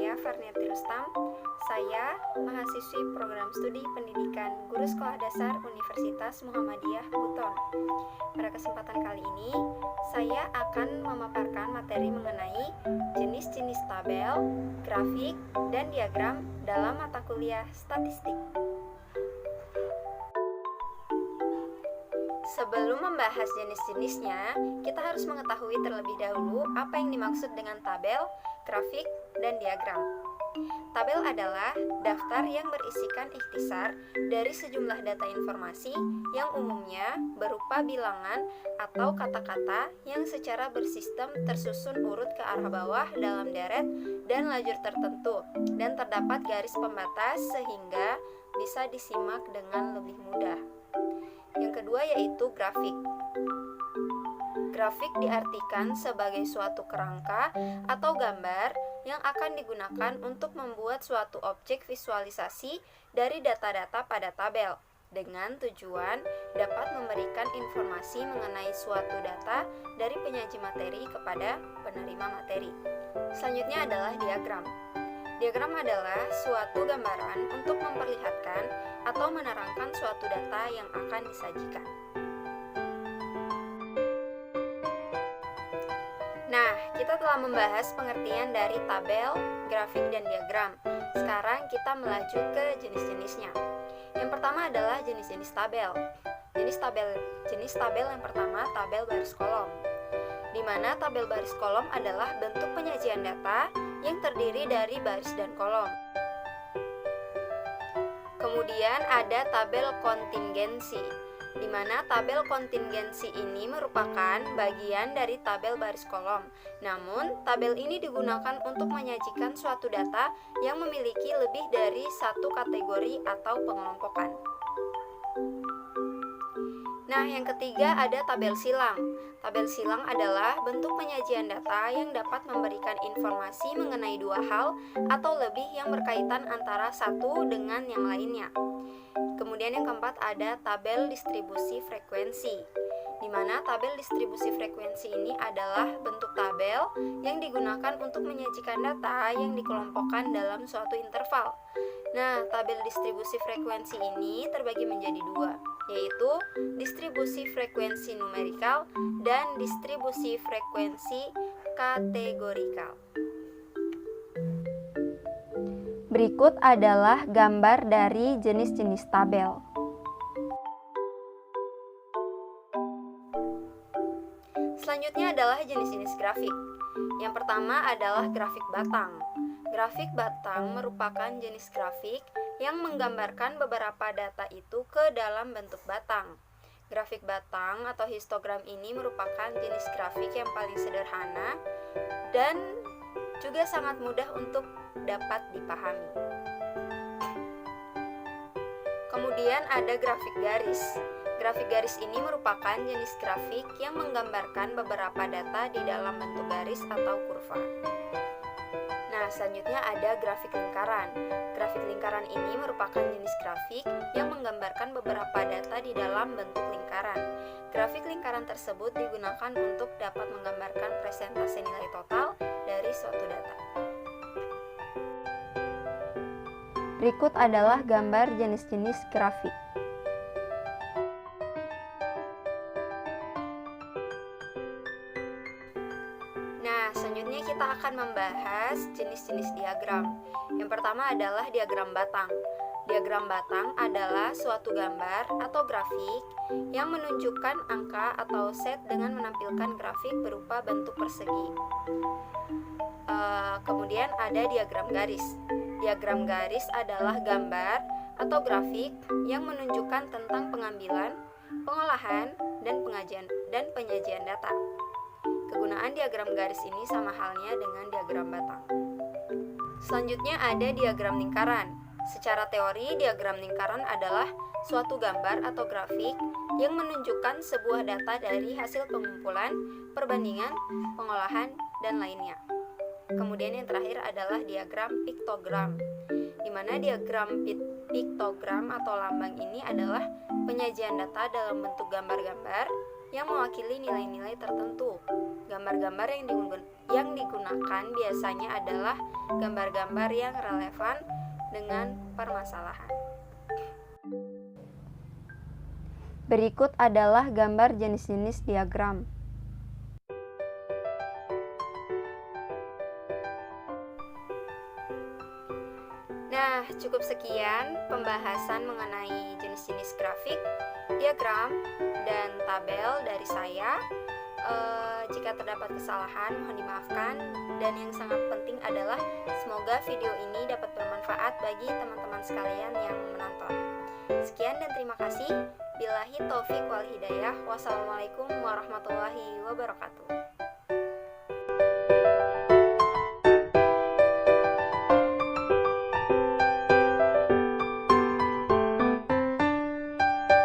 saya Farniati Rustam. Saya mahasiswi program studi pendidikan Guru Sekolah Dasar Universitas Muhammadiyah Buton. Pada kesempatan kali ini, saya akan memaparkan materi mengenai jenis-jenis tabel, grafik, dan diagram dalam mata kuliah statistik. Sebelum membahas jenis-jenisnya, kita harus mengetahui terlebih dahulu apa yang dimaksud dengan tabel, grafik, dan diagram. Tabel adalah daftar yang berisikan ikhtisar dari sejumlah data informasi yang umumnya berupa bilangan atau kata-kata yang secara bersistem tersusun urut ke arah bawah dalam deret dan lajur tertentu, dan terdapat garis pembatas sehingga bisa disimak dengan lebih mudah. Yang kedua yaitu grafik. Grafik diartikan sebagai suatu kerangka atau gambar yang akan digunakan untuk membuat suatu objek visualisasi dari data-data pada tabel dengan tujuan dapat memberikan informasi mengenai suatu data dari penyaji materi kepada penerima materi. Selanjutnya adalah diagram. Diagram adalah suatu gambaran untuk memperlihatkan atau menerangkan suatu data yang akan disajikan. Nah, kita telah membahas pengertian dari tabel, grafik, dan diagram. Sekarang kita melaju ke jenis-jenisnya. Yang pertama adalah jenis-jenis tabel. Jenis tabel yang pertama tabel baris kolom, di mana tabel baris kolom adalah bentuk penyajian data yang terdiri dari baris dan kolom. Kemudian ada tabel kontingensi, di mana tabel kontingensi ini merupakan bagian dari tabel baris kolom. Namun, tabel ini digunakan untuk menyajikan suatu data yang memiliki lebih dari satu kategori atau pengelompokan. Nah, yang ketiga ada tabel silang. Tabel silang adalah bentuk penyajian data yang dapat memberikan informasi mengenai dua hal atau lebih yang berkaitan antara satu dengan yang lainnya. Kemudian yang keempat ada tabel distribusi frekuensi, di mana tabel distribusi frekuensi ini adalah bentuk tabel yang digunakan untuk menyajikan data yang dikelompokkan dalam suatu interval. Nah, tabel distribusi frekuensi ini terbagi menjadi dua, yaitu distribusi frekuensi numerikal dan distribusi frekuensi kategorikal. Berikut adalah gambar dari jenis-jenis tabel. Selanjutnya adalah jenis-jenis grafik. Yang pertama adalah grafik batang. Grafik batang merupakan jenis grafik yang menggambarkan beberapa data itu ke dalam bentuk batang. Grafik batang atau histogram ini merupakan jenis grafik yang paling sederhana dan juga sangat mudah untuk dapat dipahami. Kemudian ada grafik garis. Grafik garis ini merupakan jenis grafik yang menggambarkan beberapa data di dalam bentuk garis atau kurva. Nah, selanjutnya ada grafik lingkaran. Grafik lingkaran ini merupakan jenis grafik yang menggambarkan beberapa data di dalam bentuk lingkaran. Grafik lingkaran tersebut digunakan untuk dapat menggambarkan presentase nilai total dari suatu data. Berikut adalah gambar jenis-jenis grafik. Nah, selanjutnya kita akan membahas jenis-jenis diagram. Yang pertama adalah diagram batang. Diagram batang adalah suatu gambar atau grafik yang menunjukkan angka atau set dengan menampilkan grafik berupa bentuk persegi. Kemudian ada diagram garis. Diagram garis adalah gambar atau grafik yang menunjukkan tentang pengambilan, pengolahan, dan penyajian data. Kegunaan diagram garis ini sama halnya dengan diagram batang. Selanjutnya ada diagram lingkaran. Secara teori, diagram lingkaran adalah suatu gambar atau grafik yang menunjukkan sebuah data dari hasil pengumpulan, perbandingan, pengolahan, dan lainnya. Kemudian yang terakhir adalah diagram piktogram, di mana diagram piktogram atau lambang ini adalah penyajian data dalam bentuk gambar-gambar yang mewakili nilai-nilai tertentu. Gambar-gambar yang digunakan biasanya adalah gambar-gambar yang relevan dengan permasalahan. Berikut adalah gambar jenis-jenis diagram. Nah, cukup sekian pembahasan mengenai jenis-jenis grafik, diagram, dan tabel dari saya. Jika terdapat kesalahan, mohon dimaafkan. Dan yang sangat penting adalah semoga video ini dapat bermanfaat bagi teman-teman sekalian yang menonton. Sekian dan terima kasih. Billahi taufik wal hidayah. Wassalamualaikum warahmatullahi wabarakatuh.